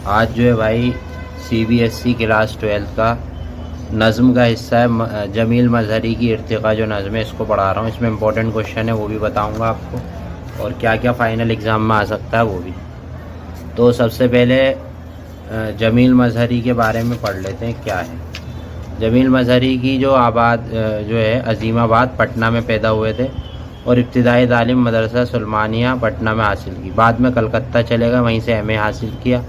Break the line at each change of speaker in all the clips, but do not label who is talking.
آج جو ہے بھائی CBSE کلاس 12 کا نظم کا حصہ ہے جمیل مظہری کی ارتقا جو نظم ہے اس کو پڑھا رہا ہوں. اس میں امپورٹنٹ کوشچن ہے وہ بھی بتاؤں گا آپ کو اور کیا کیا فائنل ایگزام میں آ سکتا ہے وہ بھی. تو سب سے پہلے جمیل مظہری کے بارے میں پڑھ لیتے ہیں کیا ہے. جمیل مظہری کی جو ہے عظیم آباد پٹنہ میں پیدا ہوئے تھے اور ابتدائی تعلیم مدرسہ سلمانیہ پٹنہ میں حاصل کی. بعد میں کلکتہ چلے گئے، وہیں سے MA حاصل کیا.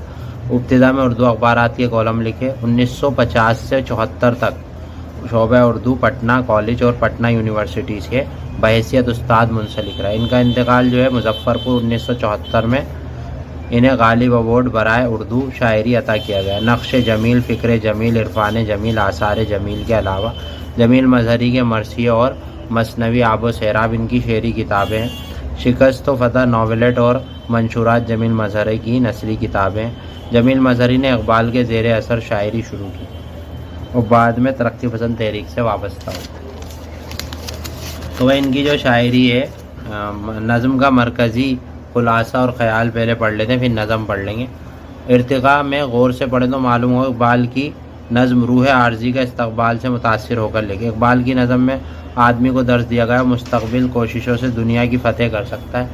ابتدا میں اردو اخبارات کے کالم لکھے. 1950 سے 74 تک شعبہ اردو پٹنہ کالج اور پٹنہ یونیورسٹی سے بحیثیت استاد منسلک رہا. ان کا انتقال جو ہے مظفرپور 1974 میں انہیں غالب ایوارڈ برائے اردو شاعری عطا کیا گیا. نقش جمیل، فکر جمیل، عرفان جمیل، آثار جمیل کے علاوہ جمیل مظہری کے مرثیے اور مثنوی آب و سیراب ان کی شعری کتابیں ہیں. شکست و فتح ناولٹ اور منشورات جمیل مظہری کی نثری کتابیں. جمیل مظہری نے اقبال کے زیر اثر شاعری شروع کی اور بعد میں ترقی پسند تحریک سے وابستہ ہو. تو ان کی جو شاعری ہے نظم کا مرکزی خلاصہ اور خیال پہلے پڑھ لیتے ہیں پھر نظم پڑھ لیں گے. ارتقاء میں غور سے پڑھیں تو معلوم ہو اقبال کی نظم روح عارضی کا استقبال سے متاثر ہو کر لکھے. اقبال کی نظم میں آدمی کو درس دیا گیا مستقبل کوششوں سے دنیا کی فتح کر سکتا ہے.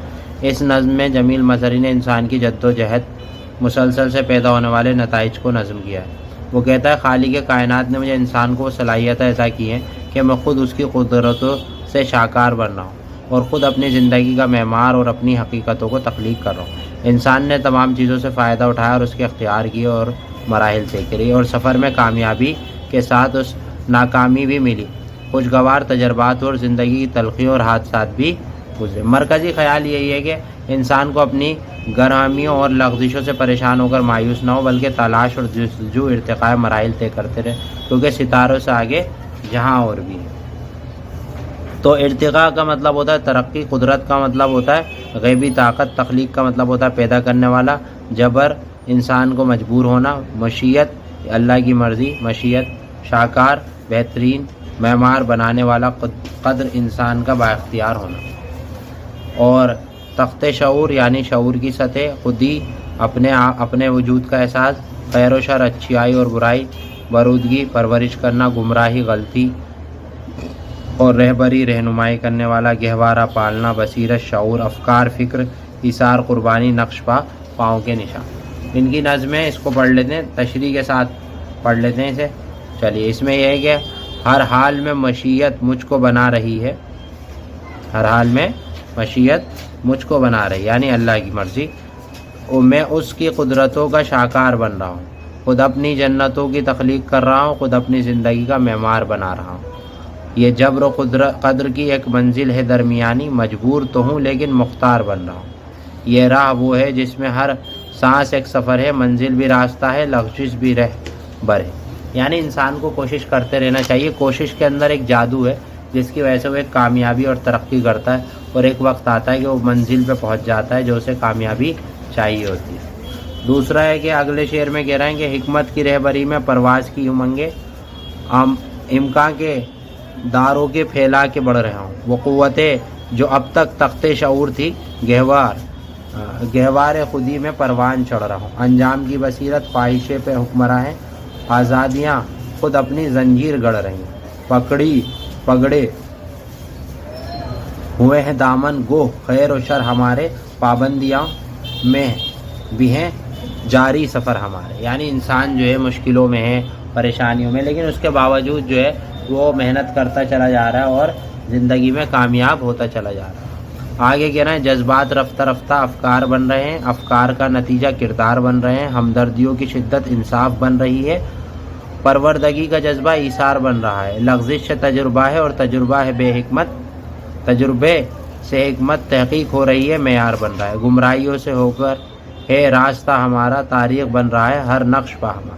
اس نظم میں جمیل مظہری نے انسان کی جد و جہد مسلسل سے پیدا ہونے والے نتائج کو نظم کیا ہے. وہ کہتا ہے خالق کائنات نے مجھے انسان کو صلاحیتیں عطا کی ہیں کہ میں خود اس کی قدرتوں سے شاکار بن رہا ہوں اور خود اپنی زندگی کا معمار اور اپنی حقیقتوں کو تخلیق کر رہا ہوں. انسان نے تمام چیزوں سے فائدہ اٹھایا اور اس کے اختیار کیے اور مراحل طے کری اور سفر میں کامیابی کے ساتھ اس ناکامی بھی ملی. خوشگوار تجربات اور زندگی کی تلخیوں اور حادثات بھی گزرے. مرکزی خیال یہی ہے کہ انسان کو اپنی گرہمیوں اور لغزشوں سے پریشان ہو کر مایوس نہ ہو بلکہ تلاش اور جستجو ارتقاء مراحل طے کرتے رہے کیونکہ ستاروں سے آگے جہاں اور بھی ہے. تو ارتقاء کا مطلب ہوتا ہے ترقی، قدرت کا مطلب ہوتا ہے غیبی طاقت، تخلیق کا مطلب ہوتا ہے پیدا کرنے والا، جبر انسان کو مجبور ہونا، مشیت اللہ کی مرضی، مشیت شاکار بہترین معمار بنانے والا، قدر انسان کا بااختیار ہونا، اور تخت شعور یعنی شعور کی سطح، خودی اپنے وجود کا احساس، خیر و شر، اچھائی اور برائی، برودگی پرورش کرنا، گمراہی غلطی اور رہبری رہنمائی کرنے والا، گہوارہ پالنا، بصیرت شعور، افکار فکر، ایثار قربانی، نقش پاؤں کے نشان. ان کی نظمیں اس کو پڑھ لیتے ہیں، تشریح کے ساتھ پڑھ لیتے ہیں اسے. چلیے اس میں یہ ہے کہ ہر حال میں مشیت مجھ کو بنا رہی ہے، ہر حال میں مشیت مجھ کو بنا رہی یعنی اللہ کی مرضی، اور میں اس کی قدرتوں کا شاکار بن رہا ہوں، خود اپنی جنتوں کی تخلیق کر رہا ہوں، خود اپنی زندگی کا معمار بنا رہا ہوں. یہ جبر و قدر کی ایک منزل ہے درمیانی، مجبور تو ہوں لیکن مختار بن رہا ہوں. یہ راہ وہ ہے جس میں ہر سانس ایک سفر ہے، منزل بھی راستہ ہے، لغزش بھی رہبر ہے. یعنی انسان کو کوشش کرتے رہنا چاہیے. کوشش کے اندر ایک جادو ہے جس کی وجہ سے وہ ایک کامیابی اور ترقی کرتا ہے اور ایک وقت آتا ہے کہ وہ منزل پہ پہنچ جاتا ہے جو اسے کامیابی چاہیے ہوتی ہے. دوسرا ہے کہ اگلے شعر میں کہہ رہے ہیں کہ حکمت کی رہبری میں پرواز کی امنگیں امکان کے داروں کے پھیلا کے بڑھ رہا ہوں. وہ قوتیں جو اب تک تخت شعور تھی گہوار خودی میں پروان چڑھ رہا ہوں. انجام کی بصیرت خواہشیں پہ حکمراں ہیں، آزادیاں خود اپنی زنجیر گڑھ رہی ہیں. پگڑے ہوئے ہیں دامن گو، خیر و شر ہمارے، پابندیاں میں بھی ہیں جاری سفر ہمارے. یعنی انسان جو ہے مشکلوں میں ہے، پریشانیوں میں، لیکن اس کے باوجود جو ہے وہ محنت کرتا چلا جا رہا ہے اور زندگی میں کامیاب ہوتا چلا جا رہا ہے. آگے کہنا ہے جذبات رفتہ رفتہ افکار بن رہے ہیں، افکار کا نتیجہ کردار بن رہے ہیں، ہمدردیوں کی شدت انصاف بن رہی ہے، پروردگی کا جذبہ ایثار بن رہا ہے، لغزش سے تجربہ ہے اور تجربہ ہے بے حکمت، تجربے سے حکمت تحقیق ہو رہی ہے، معیار بن رہا ہے، گمراہیوں سے ہو کر ہے راستہ ہمارا، تاریخ بن رہا ہے ہر نقش پہ ہمارا.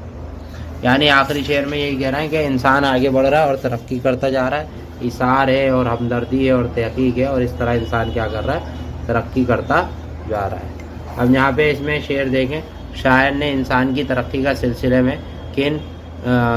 یعنی آخری شعر میں یہی کہہ رہا ہے کہ انسان آگے بڑھ رہا ہے اور ترقی کرتا جا رہا ہے، ایثار ہے اور ہمدردی ہے اور تحقیق ہے، اور اس طرح انسان کیا کر رہا ہے، ترقی کرتا جا رہا ہے. اب یہاں پہ اس میں شعر دیکھیں، شاعر نے انسان کی ترقی کا سلسلے میں کن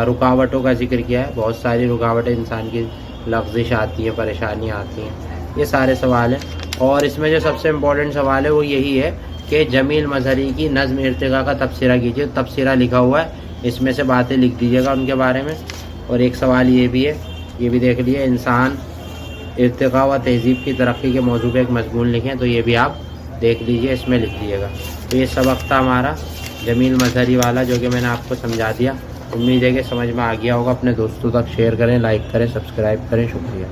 رکاوٹوں کا ذکر کیا ہے. بہت ساری رکاوٹیں انسان کی، لغزش آتی ہیں، پریشانیاں آتی ہیں، یہ سارے سوال ہیں. اور اس میں جو سب سے امپورٹنٹ سوال ہے وہ یہی ہے کہ کہ جمیل مظہری کی نظم ارتقا کا تبصرہ کیجیے. تبصرہ لکھا ہوا ہے, اس میں سے باتیں لکھ دیجیے گا ان کے بارے میں. اور ایک سوال یہ بھی ہے, یہ بھی دیکھ لیے, انسان ارتقا و تہذیب کی ترقی کے موضوع پہ ایک مضمون لکھیں, تو یہ بھی آپ دیکھ لیجیے, اس میں لکھ دیجیے گا. تو یہ سبق تھا ہمارا جمیل مظہری والا, جو کہ میں نے آپ کو سمجھا دیا. امید ہے کہ سمجھ میں آ گیا ہوگا. اپنے دوستوں تک شیئر کریں, لائک کریں, سبسکرائب کریں. شکریہ.